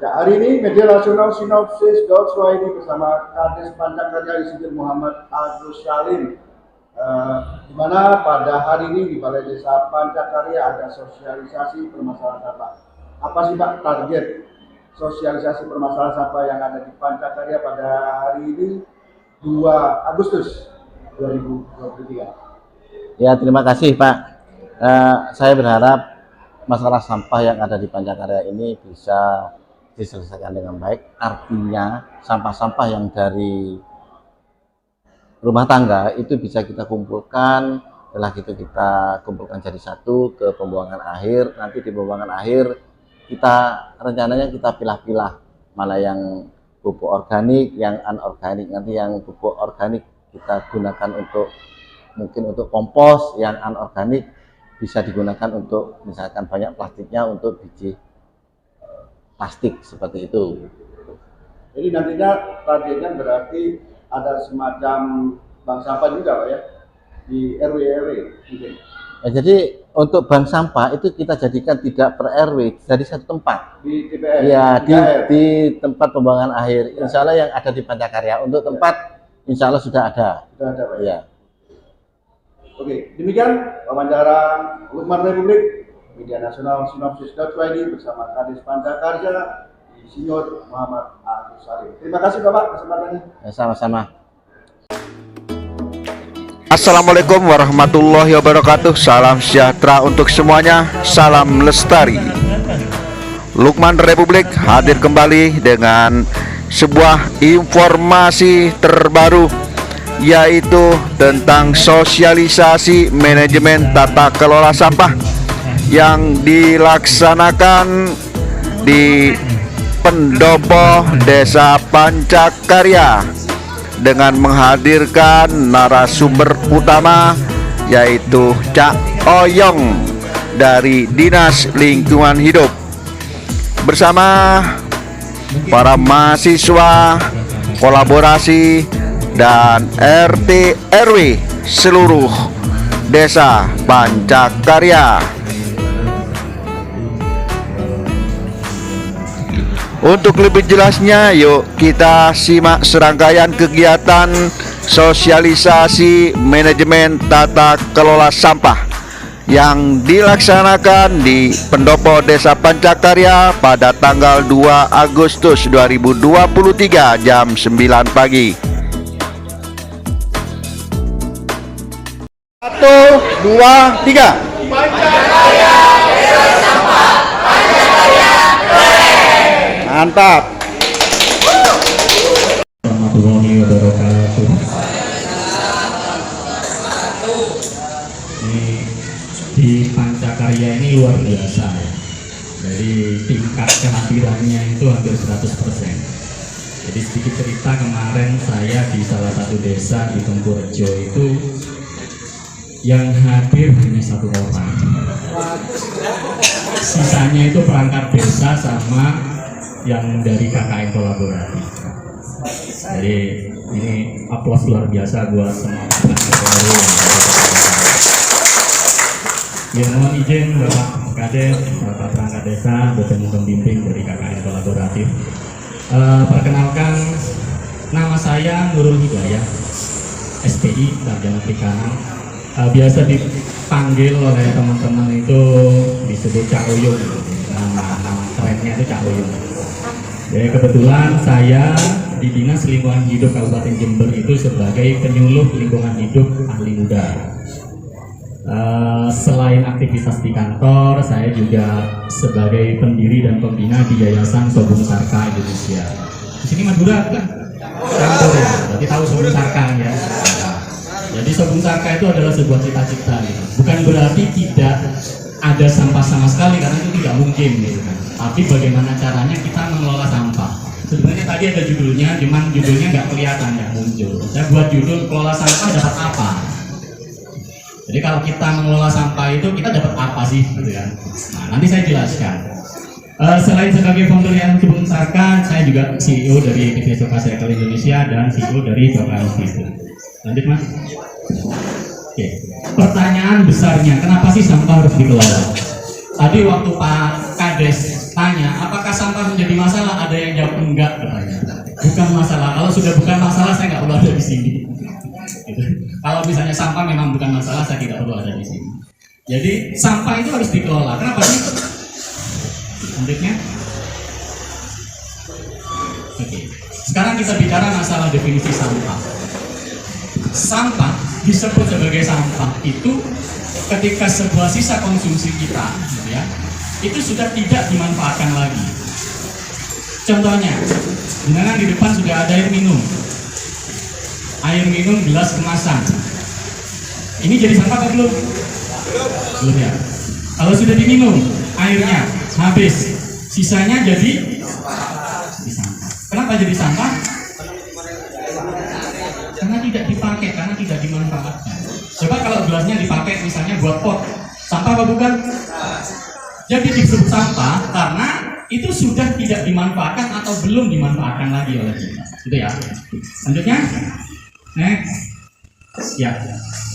Ya, hari ini media nasional Sinopsis.co bersama Kades Pancakarya Insinyur Muhammad Agus Salim, di mana pada hari ini di Balai Desa Pancakarya ada sosialisasi permasalahan sampah. Apa sih Pak target sosialisasi permasalahan sampah yang ada di Pancakarya pada hari ini 2 Agustus 2023? Ya, terima kasih Pak. Saya berharap masalah sampah yang ada di Pancakarya ini bisa diselesaikan dengan baik. Artinya sampah-sampah yang dari rumah tangga itu bisa kita kumpulkan, setelah itu kita kumpulkan jadi satu ke pembuangan akhir. Nanti di pembuangan akhir kita rencananya kita pilah-pilah mana yang pupuk organik, yang anorganik. Nanti yang pupuk organik kita gunakan untuk mungkin untuk kompos, yang anorganik bisa digunakan untuk misalkan banyak plastiknya untuk biji plastik seperti itu. Jadi nantinya targetnya berarti ada semacam bank sampah juga Pak ya di RW mungkin. Ya, jadi untuk bank sampah itu kita jadikan tidak per RW, jadi satu tempat Di TPS. ya di tempat pembuangan akhir. Insya Allah yang ada di Pancakarya untuk tempat insya Allah sudah ada. Sudah ada Pak Ya. Oke, demikian wawancara Lukman Republik Media Nasional Sinopsis.co bersama Kades Pancakarya Insinyur Muhammad Agus Salim. Terima kasih Bapak kesempatannya. Ya, sama-sama. Assalamualaikum warahmatullahi wabarakatuh. Salam sejahtera untuk semuanya. Salam lestari. Lukman Republik hadir kembali dengan sebuah informasi terbaru, yaitu tentang sosialisasi manajemen tata kelola sampah yang dilaksanakan di pendopo Desa Pancakarya dengan menghadirkan narasumber utama yaitu Cak Oyong dari Dinas Lingkungan Hidup bersama para mahasiswa, kolaborasi dan RT RW seluruh Desa Pancakarya. Untuk lebih jelasnya, yuk kita simak serangkaian kegiatan sosialisasi manajemen tata kelola sampah yang dilaksanakan di pendopo Desa Pancakarya pada tanggal 2 Agustus 2023 jam 9 pagi. 1, 2, 3. Pancakarya bebas sampah, Pancakarya keren. Mantap. Warahmatullahi wabarakatuh. Di Pancakarya ini luar biasa ya. Jadi tingkat kehadirannya itu hampir 100%. Jadi sedikit cerita, kemarin saya di salah satu desa di Tempurjo itu yang hadir hanya 1 orang. Sisanya itu perangkat desa sama yang dari KKN kolaboratif. Jadi ini aplaus luar biasa buat semua ya, mohon izin Bapak Kades, Bapak perangkat desa, dosen pembimbing dari KKN kolaboratif. Perkenalkan, nama saya Nurul Hidayah, SPI Sarjana Perikanan. Biasa dipanggil oleh teman-teman itu disebut Cak Oyong. Nama kerennya itu Cak Oyong. Jadi kebetulan saya di Dinas Lingkungan Hidup Kabupaten Jember itu sebagai penyuluh lingkungan hidup ahli muda. Selain aktivitas di kantor, saya juga sebagai pendiri dan pembina di Yayasan Sobung Sarka Indonesia. Di sini Madura kan? Kantor ya, berarti tahu Sobung Sarka ya. Jadi Sobung Sarka itu adalah sebuah cita-cita gitu. Bukan berarti tidak ada sampah sama sekali, karena itu tidak mungkin gitu kan. Tapi bagaimana caranya kita mengelola sampah. Sebenarnya tadi ada judulnya, cuman judulnya nggak kelihatan, nggak muncul. Saya buat judul kelola sampah dapat apa. Jadi kalau kita mengelola sampah itu kita dapat apa sih gitu kan. Nah, nanti saya jelaskan. Selain sebagai founder yang Sobung Sarka, saya juga CEO dari PVSOK Cycle Indonesia dan CEO dari Jogja Institute. Lanjut Mas. Oke. Pertanyaan besarnya, kenapa sih sampah harus dikelola? Tadi waktu Pak Kades tanya, apakah sampah menjadi masalah? Ada yang jawab enggak katanya. Bukan masalah. Kalau sudah bukan masalah, saya nggak perlu ada di sini. Gitu. Kalau misalnya sampah memang bukan masalah, saya tidak perlu ada di sini. Jadi sampah itu harus dikelola. Kenapa sih? Selanjutnya. Oke. Sekarang kita bicara masalah definisi sampah. Sampah disebut sebagai sampah itu ketika sebuah sisa konsumsi kita, gitu ya, itu sudah tidak dimanfaatkan lagi. Contohnya, misalnya di depan sudah ada air minum gelas kemasan. Ini jadi sampah atau belum? Belum ya. Kalau sudah diminum airnya habis, sisanya jadi sampah. Kenapa jadi sampah? Karena tidak dipakai, karena tidak dimanfaatkan. Coba kalau gelasnya dipakai misalnya buat pot, sampah apa bukan? Jadi disebut sampah karena itu sudah tidak dimanfaatkan atau belum dimanfaatkan lagi oleh kita. Gitu ya. Selanjutnya, next. Ya.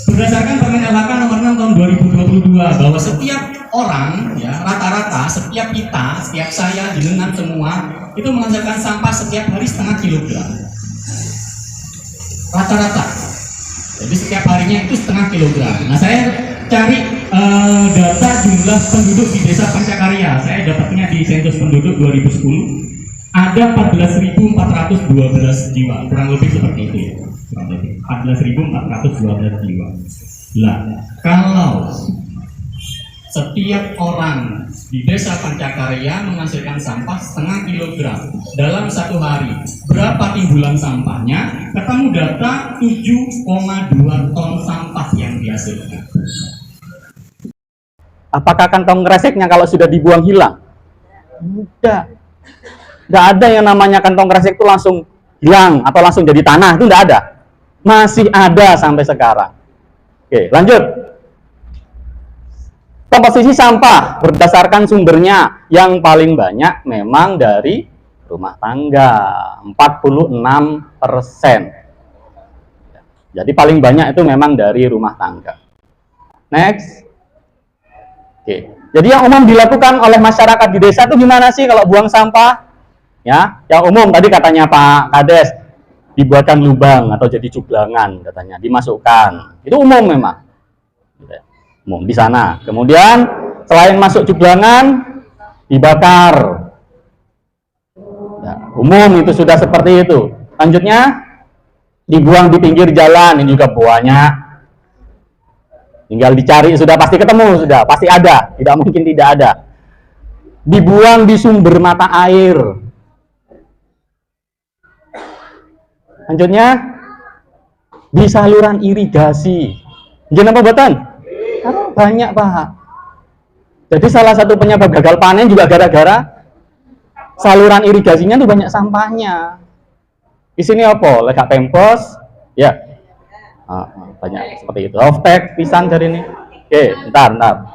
Berdasarkan Permen LHK nomor 6 tahun 2022 bahwa setiap orang, ya, rata-rata setiap kita, setiap saya, jenengan semua itu menghasilkan sampah setiap hari setengah kilogram. Rata-rata. Jadi setiap harinya itu setengah kilogram. Nah, saya cari data jumlah penduduk di Desa Pancakarya. Saya dapatnya di Sensus Penduduk 2010. Ada 14.412 jiwa, kurang lebih seperti itu ya. Kurang lebih 14.412 jiwa. Lah, kalau setiap orang di Desa Pancakarya menghasilkan sampah setengah kilogram dalam satu hari, berapa timbulan sampahnya? Ketemu data 7,2 ton sampah yang dihasilkan. Apakah kantong kreseknya kalau sudah dibuang hilang? Tidak. Tidak ada yang namanya kantong kresek itu langsung hilang atau langsung jadi tanah, itu tidak ada. Masih ada sampai sekarang. Oke, lanjut. Komposisi sampah berdasarkan sumbernya yang paling banyak memang dari rumah tangga, 46%. Jadi paling banyak itu memang dari rumah tangga. Next. Oke. Jadi yang umum dilakukan oleh masyarakat di desa itu gimana sih kalau buang sampah? Ya, yang umum tadi katanya Pak Kades, dibuatkan lubang atau jadi juglangan katanya, dimasukkan. Itu umum memang. Umum di sana. Kemudian selain masuk juglangan, dibakar. Ya, umum itu sudah seperti itu. Lanjutnya dibuang di pinggir jalan, ini juga banyak. Tinggal dicari, sudah pasti ketemu, sudah pasti ada, tidak mungkin tidak ada. Dibuang di sumber mata air. Lanjutnya di saluran irigasi. Gimana apa buatan? Banyak Pak. Jadi salah satu penyebab gagal panen juga gara-gara saluran irigasinya tuh banyak sampahnya. Di sini apa? Lega pempos, ya. Banyak seperti itu. Oftek pisang dari ini. Oke, bentar.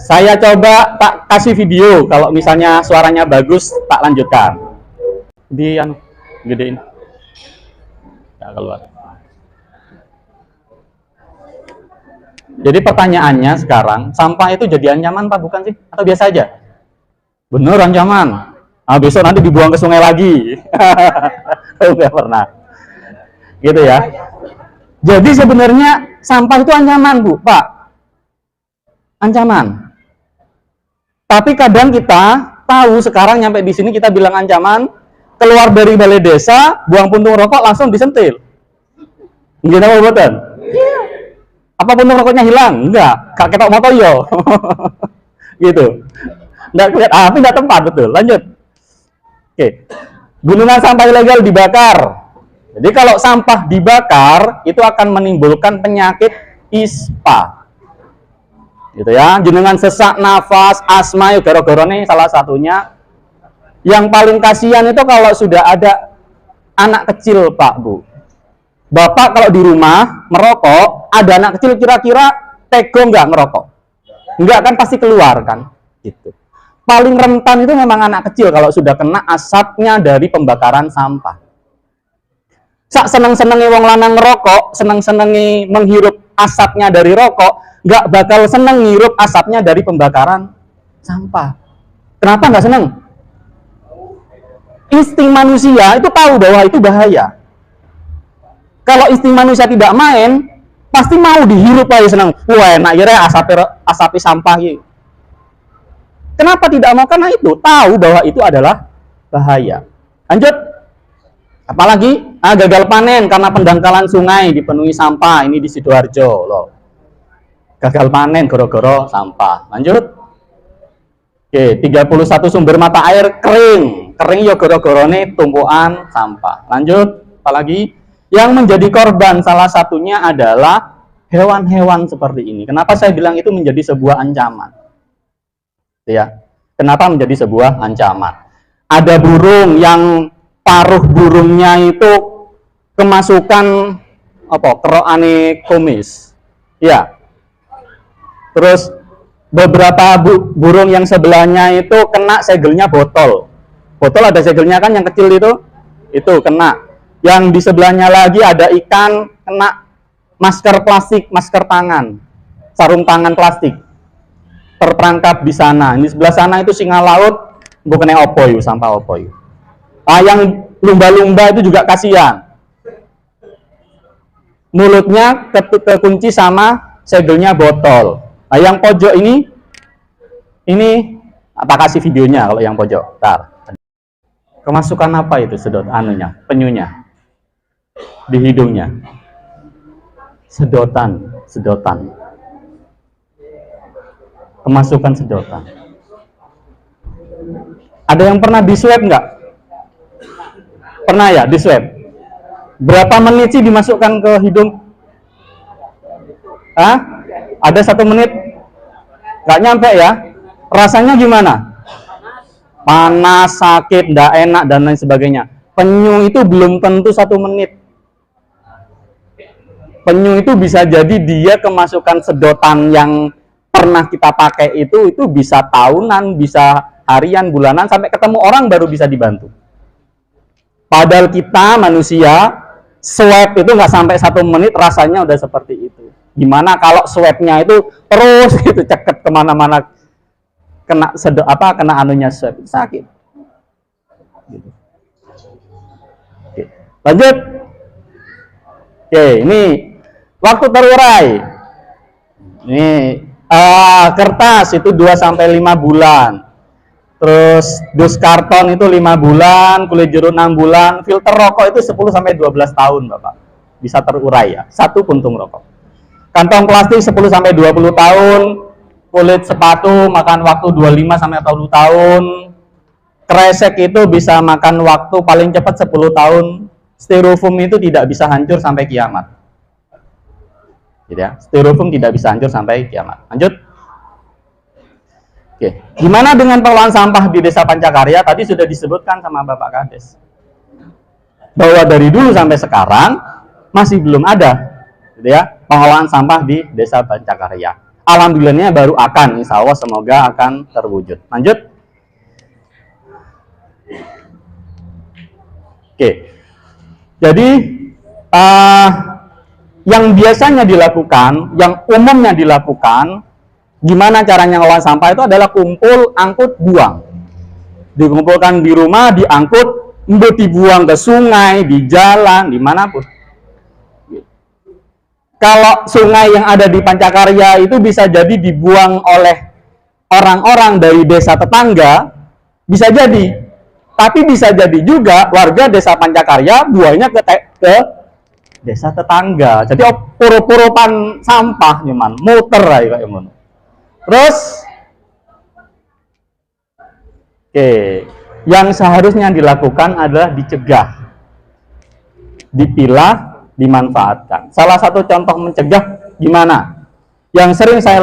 Saya coba tak kasih video. Kalau misalnya suaranya bagus, tak lanjutkan. Di gedein. Ya, keluar. Jadi pertanyaannya sekarang, sampah itu jadi ancaman Pak, bukan sih? Atau biasa aja? Bener ancaman. Nah, besok nanti dibuang ke sungai lagi. Enggak pernah. Gitu ya. Jadi sebenarnya sampah itu ancaman, Bu, Pak. Ancaman. Tapi kadang kita tahu sekarang nyampe di sini kita bilang ancaman, keluar dari balai desa, buang puntung rokok langsung disentil. Gimana Pak Boten? Iya. Apa puntung rokoknya hilang? Enggak. Kak ketok motor yo. Gitu. Enggak kelihatan api, enggak tempat, betul. Lanjut. Oke. Gunungan sampah ilegal dibakar. Jadi kalau sampah dibakar itu akan menimbulkan penyakit ISPA. Gitu ya. Jenengan sesak nafas, asma, gara-gara nih salah satunya. Yang paling kasihan itu kalau sudah ada anak kecil, Pak, Bu. Bapak kalau di rumah merokok, ada anak kecil kira-kira tego nggak ngerokok? Enggak kan, pasti keluar kan? Gitu. Paling rentan itu memang anak kecil kalau sudah kena asapnya dari pembakaran sampah. Sak seneng-senengi wong lanang ngerokok, seneng-senengi menghirup asapnya dari rokok, nggak bakal seneng ngirup asapnya dari pembakaran sampah. Kenapa nggak seneng? Insting manusia itu tahu bahwa itu bahaya. Kalau insting manusia tidak main, pasti mau dihirup aja seneng. Wah enak ya asapi sampah gitu. Kenapa tidak mau? Karena itu tahu bahwa itu adalah bahaya. Lanjut. Apalagi gagal panen karena pendangkalan sungai dipenuhi sampah. Ini di Sidoarjo loh. Gagal panen gara-gara sampah. Lanjut. Oke, 31 sumber mata air kering. Kering ya gara-garane tumpukan sampah. Lanjut. Apalagi yang menjadi korban salah satunya adalah hewan-hewan seperti ini. Kenapa saya bilang itu menjadi sebuah ancaman? Ya. Kenapa menjadi sebuah ancaman? Ada burung yang paruh burungnya itu kemasukan kerokane kumis. Ya. Terus beberapa burung yang sebelahnya itu kena segelnya botol. Botol ada segelnya kan yang kecil itu kena. Yang di sebelahnya lagi ada ikan kena masker plastik, masker tangan, sarung tangan plastik terperangkap di sana. Di sebelah sana itu singa laut, bukannya opoy, sampah opoy. Yang lumba-lumba itu juga kasihan. Mulutnya kekunci sama segelnya botol. Yang pojok ini apa kasih videonya kalau yang pojok. Bentar. Kemasukan apa itu penyunya di hidungnya. Sedotan. Kemasukan sedotan. Ada yang pernah di swab nggak? Pernah ya di swab? Berapa menit sih dimasukkan ke hidung? Ada 1 menit? Nggak nyampe ya? Rasanya gimana? Panas, sakit, nggak enak, dan lain sebagainya. Penyu itu belum tentu 1 menit. Penyu itu bisa jadi dia kemasukan sedotan yang pernah kita pakai itu bisa tahunan, bisa harian, bulanan, sampai ketemu orang baru bisa dibantu. Padahal kita manusia swab itu nggak sampai 1 menit rasanya udah seperti itu. Gimana kalau swabnya itu terus gitu ceket kemana-mana, kena anunya swab, sakit. Gitu. Oke. Lanjut. Oke, ini waktu terurai. Ini kertas itu 2-5 bulan. Terus dus karton itu 5 bulan, kulit jeruk 6 bulan, filter rokok itu 10-12 tahun, Bapak. Bisa terurai ya, 1 puntung rokok. Kantong plastik 10-20 tahun, kulit sepatu makan waktu 25-30 tahun. Kresek itu bisa makan waktu paling cepat 10 tahun. Styrofoam itu tidak bisa hancur sampai kiamat. Gitu ya. Styrofoam tidak bisa hancur sampai kiamat. Lanjut. Oke. Gimana dengan pengelolaan sampah di Desa Pancakarya? Tadi sudah disebutkan sama Bapak Kades. Bahwa dari dulu sampai sekarang masih belum ada, gitu ya, pengelolaan sampah di Desa Pancakarya. Alhamdulillahnya baru akan, insya Allah semoga akan terwujud. Lanjut. Oke. Jadi yang biasanya dilakukan, yang umumnya dilakukan, gimana caranya ngelola sampah itu adalah kumpul, angkut, buang. Dikumpulkan di rumah, diangkut, dibuang ke sungai, di jalan, dimanapun. Kalau sungai yang ada di Pancakarya itu bisa jadi dibuang oleh orang-orang dari desa tetangga, bisa jadi. Tapi bisa jadi juga warga Desa Pancakarya buangnya ke desa tetangga. Jadi puro-puropan sampah nyaman, muter aja kayak ngono. Terus yang seharusnya dilakukan adalah dicegah, dipilah, dimanfaatkan. Salah satu contoh mencegah gimana? Yang sering saya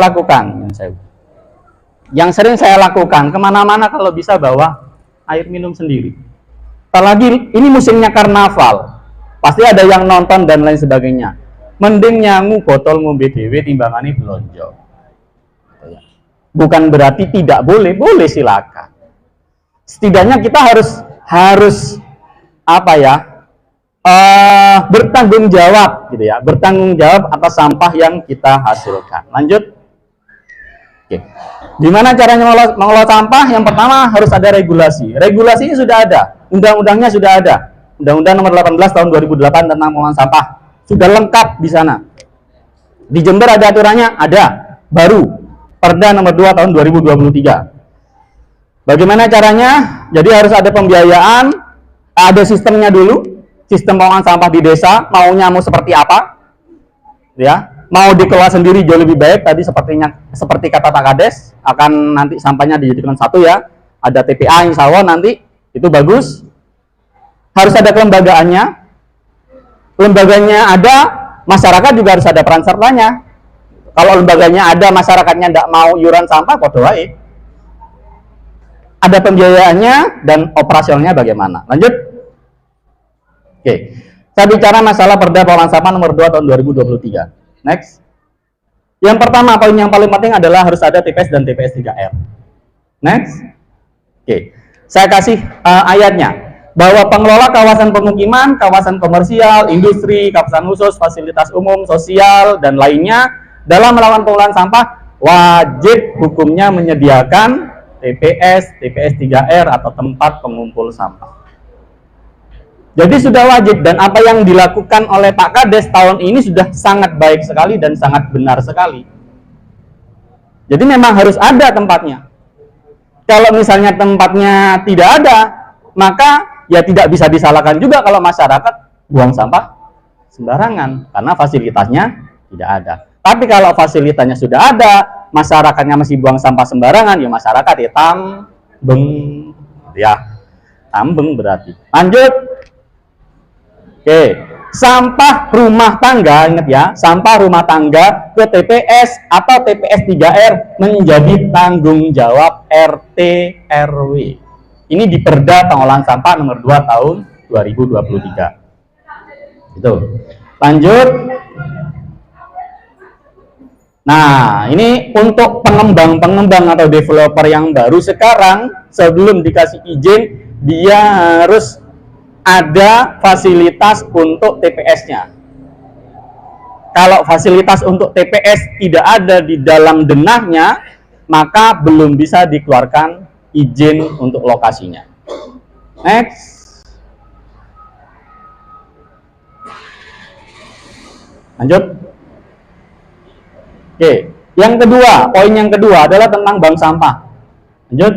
lakukan, kemana-mana kalau bisa bawa air minum sendiri. Apalagi ini musimnya karnaval, pasti ada yang nonton dan lain sebagainya. Mending nyangu botol ngombe dhewe timbangane belonjo. Bukan berarti tidak boleh, boleh silakan. Setidaknya kita harus apa ya? Bertanggung jawab gitu ya, bertanggung jawab atas sampah yang kita hasilkan. Lanjut. Oke. Gimana caranya mengelola sampah? Yang pertama harus ada regulasi. Regulasinya sudah ada, undang-undangnya sudah ada. Undang-undang nomor 18 tahun 2008 tentang pengelolaan sampah sudah lengkap di sana. Di Jember ada aturannya, ada, baru Perda nomor 2 tahun 2023. Bagaimana caranya? Jadi harus ada pembiayaan, ada sistemnya dulu, sistem pengelolaan sampah di desa, maunya mau seperti apa? Ya, mau dikelola sendiri jauh lebih baik. Tadi seperti kata Pak Kades, akan nanti sampahnya dijadikan satu ya. Ada TPA insya Allah nanti, itu bagus. Harus ada kelembagaannya. Lembaganya ada, masyarakat juga harus ada peran sertanya. Kalau lembaganya ada, masyarakatnya tidak mau iuran sampah, podo wae. Ada pembiayaannya dan operasionalnya bagaimana. Lanjut. Oke. Saya bicara masalah Perda Pengelolaan Sampah nomor 2 tahun 2023. Next. Yang pertama, poin yang paling penting adalah harus ada TPS dan TPS 3R. Next. Oke. Saya kasih ayatnya. Bahwa pengelola kawasan pemukiman, kawasan komersial, industri, kawasan khusus, fasilitas umum, sosial, dan lainnya dalam melakukan pengelolaan sampah wajib hukumnya menyediakan TPS, TPS 3R atau tempat pengumpul sampah. Jadi sudah wajib, dan apa yang dilakukan oleh Pak Kades tahun ini sudah sangat baik sekali dan sangat benar sekali. Jadi memang harus ada tempatnya. Kalau misalnya tempatnya tidak ada, maka ya tidak bisa disalahkan juga kalau masyarakat buang sampah sembarangan, karena fasilitasnya tidak ada. Tapi kalau fasilitasnya sudah ada, masyarakatnya masih buang sampah sembarangan, ya masyarakat ya tambeng. Ya, tambeng berarti. Lanjut. Oke, sampah rumah tangga, ingat ya, sampah rumah tangga ke TPS atau TPS 3R menjadi tanggung jawab RT RW. Ini di Perda Pengelolaan Sampah nomor 2 tahun 2023. Itu. Lanjut. Nah, ini untuk pengembang atau developer yang baru sekarang, sebelum dikasih izin, dia harus ada fasilitas untuk TPS-nya. Kalau fasilitas untuk TPS tidak ada di dalam denahnya, maka belum bisa dikeluarkan izin untuk lokasinya. Next. Lanjut. Oke, yang kedua, poin yang kedua adalah tentang bank sampah. Lanjut.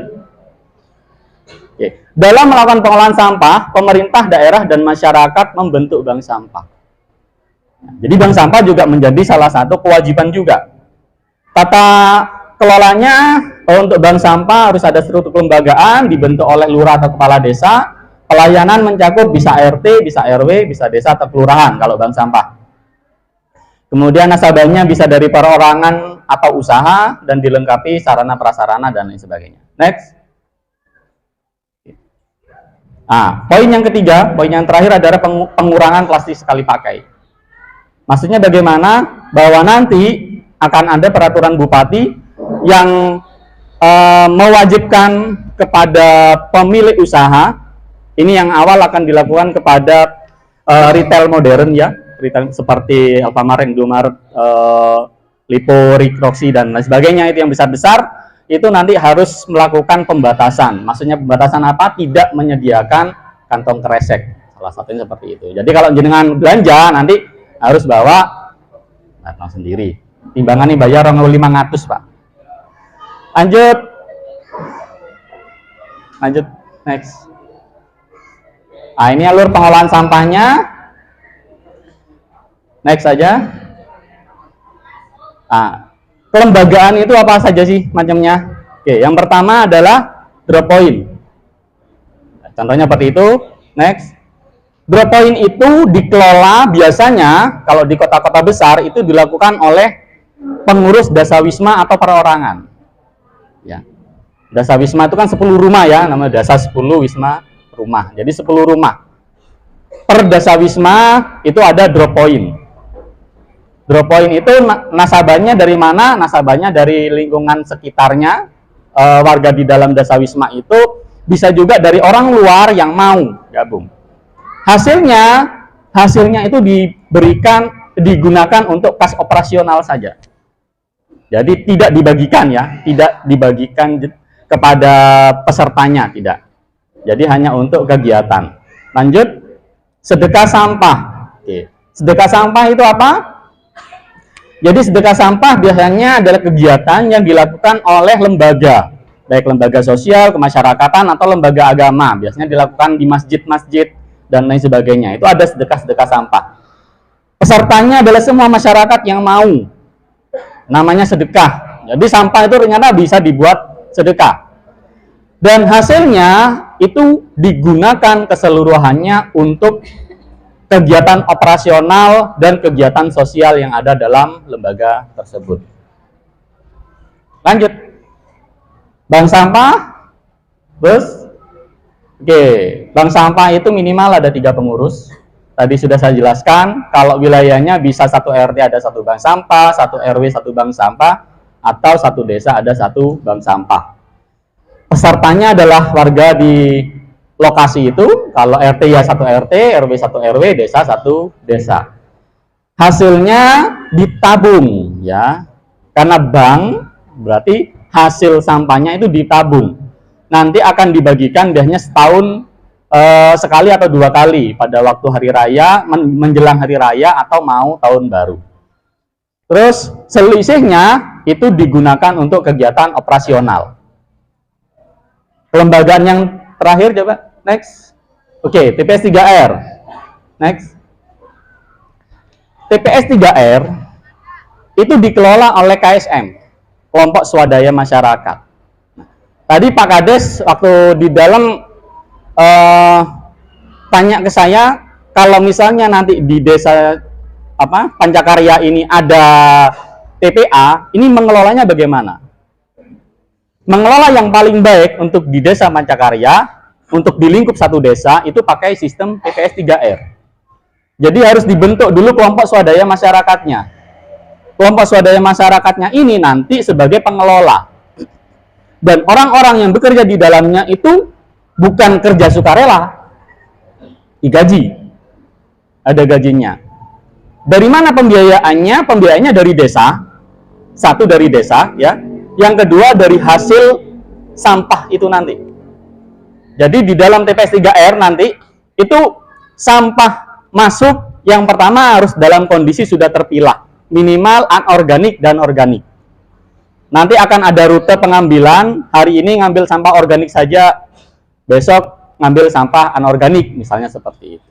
Oke, dalam melakukan pengelolaan sampah, pemerintah daerah dan masyarakat membentuk bank sampah. Jadi bank sampah juga menjadi salah satu kewajiban juga. Tata kelolanya untuk bank sampah harus ada struktur kelembagaan dibentuk oleh lurah atau kepala desa. Pelayanan mencakup bisa RT, bisa RW, bisa desa atau kelurahan kalau bank sampah. Kemudian nasabahnya bisa dari perorangan atau usaha dan dilengkapi sarana prasarana dan lain sebagainya. Next. Nah, poin yang ketiga, poin yang terakhir adalah pengurangan plastik sekali pakai. Maksudnya bagaimana? Bahwa nanti akan ada peraturan bupati yang mewajibkan kepada pemilik usaha, ini yang awal akan dilakukan kepada retail modern ya, retail seperti Alfamart, Indomaret, Lipo, Roxy dan lain sebagainya, itu yang besar-besar, itu nanti harus melakukan pembatasan. Maksudnya pembatasan apa? Tidak menyediakan kantong kresek, salah satunya seperti itu. Jadi kalau jenengan belanja nanti harus bawa datang sendiri. Timbangan ini bayar 500 Pak. Lanjut. Lanjut. Next. Nah, ini alur pengolahan sampahnya. Next saja. Nah, kelembagaan itu apa saja sih macamnya? Oke, yang pertama adalah drop point. Contohnya seperti itu. Next. Drop point itu dikelola biasanya kalau di kota-kota besar itu dilakukan oleh pengurus dasawisma atau perorangan. Ya. Dasawisma itu kan 10 rumah ya, namanya dasa 10 wisma rumah. Jadi 10 rumah. Per dasawisma itu ada drop point. Drop point itu nasabahnya dari mana? Nasabahnya dari lingkungan sekitarnya. Warga di dalam dasawisma itu bisa juga dari orang luar yang mau gabung. Hasilnya itu digunakan untuk kas operasional saja. Jadi tidak dibagikan ya, tidak dibagikan kepada pesertanya, tidak. Jadi hanya untuk kegiatan. Lanjut, sedekah sampah. Oke. Sedekah sampah itu apa? Jadi sedekah sampah biasanya adalah kegiatan yang dilakukan oleh lembaga, baik lembaga sosial, kemasyarakatan, atau lembaga agama. Biasanya dilakukan di masjid-masjid dan lain sebagainya. Itu ada sedekah-sedekah sampah. Pesertanya adalah semua masyarakat yang mau. Namanya sedekah. Jadi sampah itu ternyata bisa dibuat sedekah. Dan hasilnya itu digunakan keseluruhannya untuk kegiatan operasional dan kegiatan sosial yang ada dalam lembaga tersebut. Lanjut. Bank sampah. Terus. Oke, bank sampah itu minimal ada 3 pengurus. Tadi sudah saya jelaskan, kalau wilayahnya bisa 1 RT ada 1 bank sampah, 1 RW 1 bank sampah, atau 1 desa ada 1 bank sampah. Pesertanya adalah warga di lokasi itu, kalau RT ya 1 RT, RW 1 RW, desa 1 desa. Hasilnya ditabung ya, karena bank berarti hasil sampahnya itu ditabung. Nanti akan dibagikan biasanya setahun sekali atau 2 kali pada waktu hari raya, menjelang hari raya atau mau tahun baru. Terus selisihnya itu digunakan untuk kegiatan operasional. Kelembagaan yang terakhir coba, next. Oke, TPS 3R. Next. TPS 3R itu dikelola oleh KSM, kelompok swadaya masyarakat. Tadi Pak Kades waktu di dalam tanya ke saya, kalau misalnya nanti di desa Pancakarya ini ada TPA, ini mengelolanya bagaimana? Mengelola yang paling baik untuk di desa Pancakarya, untuk di lingkup 1 desa, itu pakai sistem TPS 3R. Jadi harus dibentuk dulu kelompok swadaya masyarakatnya. Kelompok swadaya masyarakatnya ini nanti sebagai pengelola. Dan orang-orang yang bekerja di dalamnya itu bukan kerja sukarela, digaji, ada gajinya. Dari mana pembiayaannya? Pembiayaannya dari desa, 1 dari desa, ya. Yang kedua dari hasil sampah itu nanti. Jadi di dalam TPS 3R nanti itu sampah masuk yang pertama harus dalam kondisi sudah terpilah, minimal anorganik dan organik. Nanti akan ada rute pengambilan. Hari ini ngambil sampah organik saja, besok ngambil sampah anorganik, misalnya seperti itu.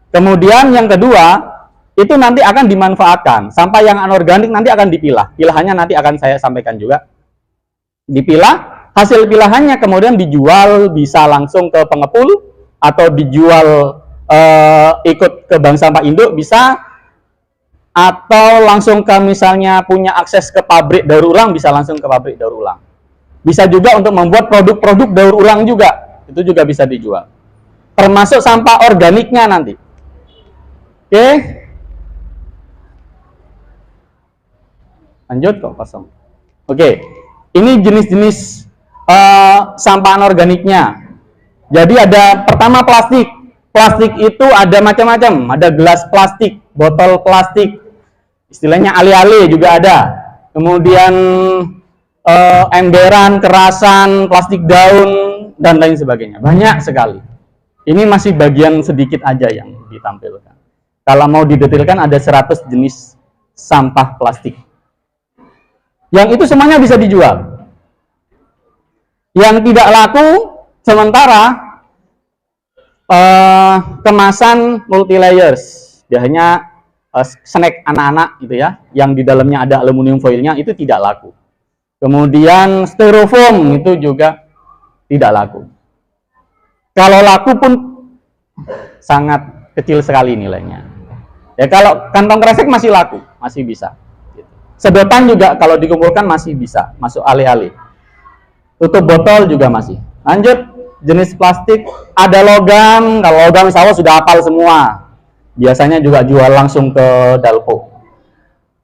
Kemudian yang kedua, itu nanti akan dimanfaatkan. Sampah yang anorganik nanti akan dipilah. Pilahannya nanti akan saya sampaikan juga. Dipilah, hasil pilahannya kemudian dijual, bisa langsung ke pengepul, atau dijual ikut ke bank sampah induk, bisa, atau langsung ke misalnya punya akses ke pabrik daur ulang, bisa langsung ke pabrik daur ulang. Bisa juga untuk membuat produk-produk daur ulang juga, itu juga bisa dijual. Termasuk sampah organiknya nanti. Oke. Lanjut kok kosong. Oke. Ini jenis-jenis sampah anorganiknya. Jadi ada pertama plastik. Plastik itu ada macam-macam. Ada gelas plastik, botol plastik. Istilahnya ale-ale juga ada. Kemudian emberan, kerasan, plastik daun, dan lain sebagainya. Banyak sekali. Ini masih bagian sedikit aja yang ditampilkan. Kalau mau didetailkan ada 100 jenis sampah plastik. Yang itu semuanya bisa dijual. Yang tidak laku sementara kemasan multi-layers. Biasanya snack anak-anak gitu ya, yang di dalamnya ada aluminium foilnya, itu tidak laku. Kemudian styrofoam itu juga tidak laku. Kalau laku pun sangat kecil sekali nilainya. Ya kalau kantong kresek masih laku, masih bisa. Sedotan juga kalau dikumpulkan masih bisa, masuk ale-ale. Tutup botol juga masih. Lanjut, jenis plastik ada logam. Kalau logam sawah sudah hafal semua. Biasanya juga jual langsung ke Dalpo.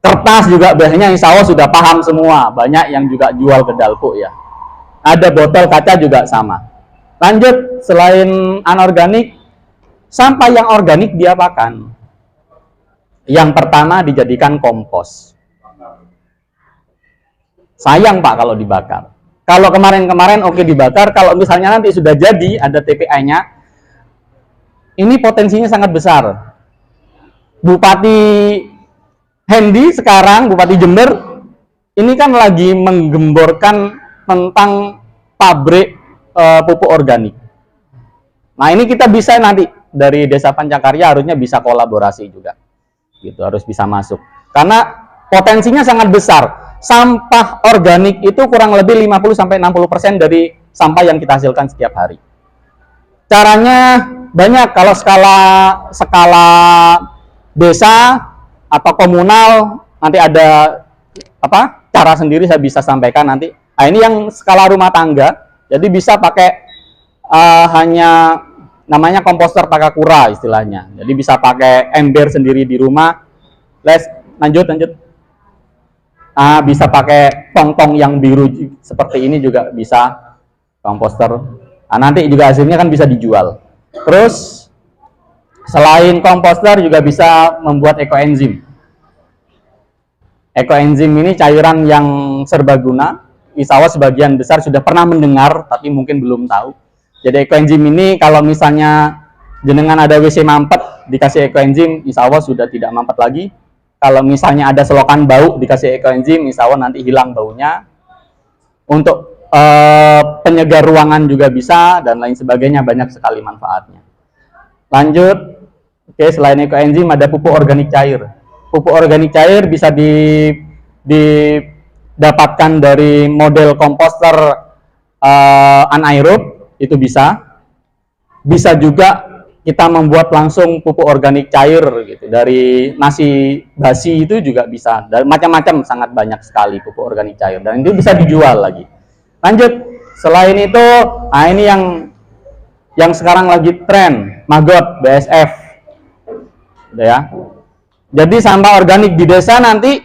Kertas juga biasanya insya Allah sudah paham semua. Banyak yang juga jual ke Dalpo ya. Ada botol kaca juga sama. Lanjut, selain anorganik, sampah yang organik diapakan? Yang pertama dijadikan kompos. Sayang Pak kalau dibakar. Kalau kemarin-kemarin oke dibakar, kalau misalnya nanti sudah jadi ada TPA-nya, ini potensinya sangat besar. Bupati Hendy sekarang, Bupati Jember, ini kan lagi menggemborkan tentang pabrik pupuk organik. Nah ini kita bisa nanti dari Desa Pancakarya harusnya bisa kolaborasi juga, gitu, harus bisa masuk. Karena potensinya sangat besar. Sampah organik itu kurang lebih 50-60% dari sampah yang kita hasilkan setiap hari. Caranya banyak, kalau skala desa atau komunal nanti ada cara sendiri saya bisa sampaikan nanti. Nah, ini yang skala rumah tangga, jadi bisa pakai hanya namanya komposter Takakura istilahnya. Jadi bisa pakai ember sendiri di rumah. Lanjut. Bisa pakai tong-tong yang biru seperti ini juga bisa komposter. Nah, nanti juga hasilnya kan bisa dijual. Terus selain komposter juga bisa membuat ekoenzim. Ekoenzim ini cairan yang serbaguna. Insya Allah sebagian besar sudah pernah mendengar, tapi mungkin belum tahu. Jadi ekoenzim ini kalau misalnya jenengan ada WC mampet, dikasih ekoenzim, insya Allah sudah tidak mampet lagi. Kalau misalnya ada selokan bau, dikasih ekoenzim, insya Allah nanti hilang baunya. Untuk penyegar ruangan juga bisa, dan lain sebagainya, banyak sekali manfaatnya. Lanjut, oke, selain ekoenzim ada pupuk organik cair. Pupuk organik cair bisa didapatkan dari model komposter anaerob, itu bisa. Bisa juga kita membuat langsung pupuk organik cair gitu, dari nasi basi itu juga bisa, dan macam-macam, sangat banyak sekali pupuk organik cair, dan itu bisa dijual lagi. Lanjut, selain itu, nah ini yang sekarang lagi tren, maggot BSF, udah ya. Jadi sampah organik di desa nanti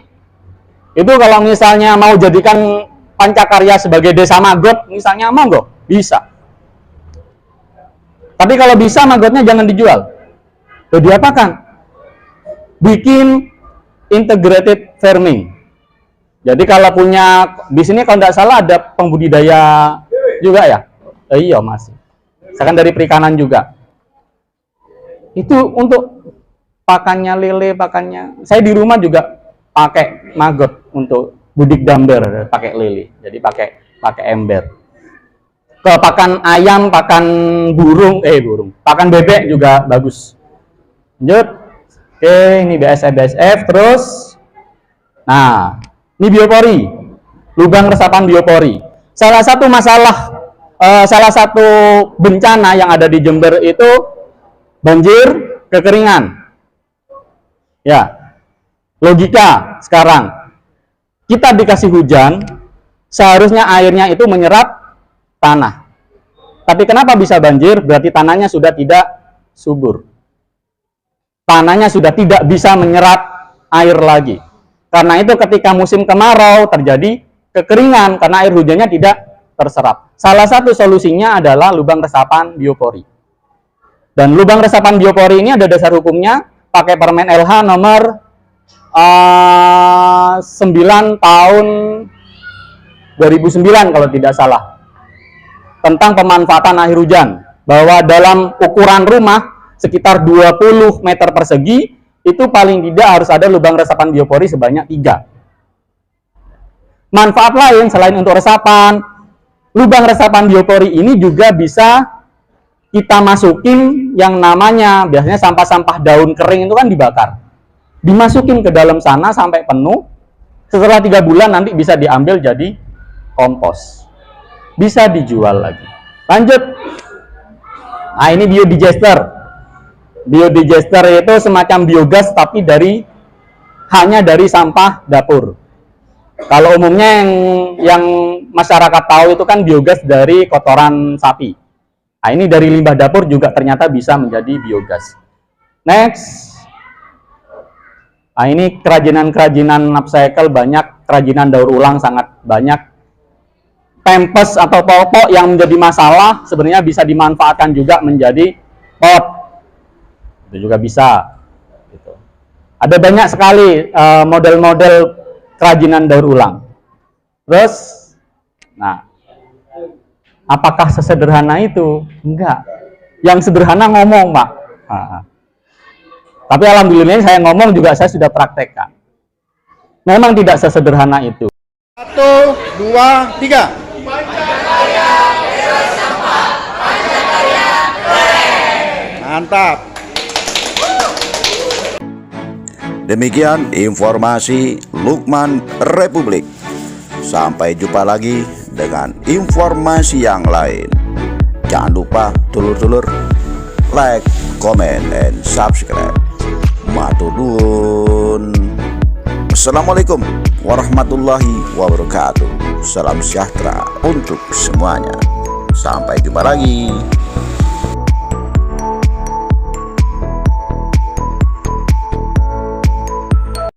itu kalau misalnya mau jadikan Pancakarya sebagai desa maggot, misalnya monggo, bisa. Tapi kalau bisa maggotnya jangan dijual. Loh, diapakan? Bikin integrated farming. Jadi kalau punya, di sini kalau tidak salah ada pembudidaya juga ya? Iya masih. Misalkan dari perikanan juga. Itu untuk pakannya lele, pakannya. Saya di rumah juga pakai maggot untuk budik damber, pakai lele. Jadi pakai ember. Ke pakan ayam, pakan burung, pakan bebek juga bagus. Lanjut. Oke, ini BSF terus. Nah, ini biopori, lubang resapan biopori. Salah satu masalah, salah satu bencana yang ada di Jember itu banjir, kekeringan. Ya, logika sekarang kita dikasih hujan, seharusnya airnya itu menyerap tanah. Tapi kenapa bisa banjir? Berarti tanahnya sudah tidak subur. Tanahnya sudah tidak bisa menyerap air lagi. Karena itu ketika musim kemarau terjadi kekeringan karena air hujannya tidak terserap. Salah satu solusinya adalah lubang resapan biopori. Dan lubang resapan biopori ini ada dasar hukumnya pakai Permen LH nomor 9 tahun 2009 kalau tidak salah. Tentang pemanfaatan air hujan, bahwa dalam ukuran rumah sekitar 20 meter persegi itu paling tidak harus ada lubang resapan biopori sebanyak 3. Manfaat lain selain untuk resapan, lubang resapan biopori ini juga bisa kita masukin yang namanya, biasanya sampah-sampah daun kering itu kan dibakar, dimasukin ke dalam sana sampai penuh. Setelah 3 bulan nanti bisa diambil jadi kompos, bisa dijual lagi. Lanjut. Nah, ini biodigester. Biodigester itu semacam biogas tapi hanya dari sampah dapur. Kalau umumnya yang masyarakat tahu itu kan biogas dari kotoran sapi. Nah, ini dari limbah dapur juga ternyata bisa menjadi biogas. Next. Nah, ini kerajinan-kerajinan upcycle banyak, kerajinan daur ulang sangat banyak. Pempes atau popok yang menjadi masalah sebenarnya bisa dimanfaatkan juga menjadi pot. Itu juga bisa. Gitu. Ada banyak sekali model-model kerajinan daur ulang. Terus, nah, apakah sesederhana itu? Enggak. Yang sederhana ngomong, Pak. Tapi alhamdulillah saya ngomong juga saya sudah praktekkan. Memang tidak sesederhana itu. 1, 2, 3. Mantap. Demikian informasi Lukman Republik. Sampai jumpa lagi dengan informasi yang lain. Jangan lupa dulur-dulur like, comment, and subscribe. Matur nuwun. Assalamualaikum warahmatullahi wabarakatuh. Salam sejahtera untuk semuanya. Sampai jumpa lagi.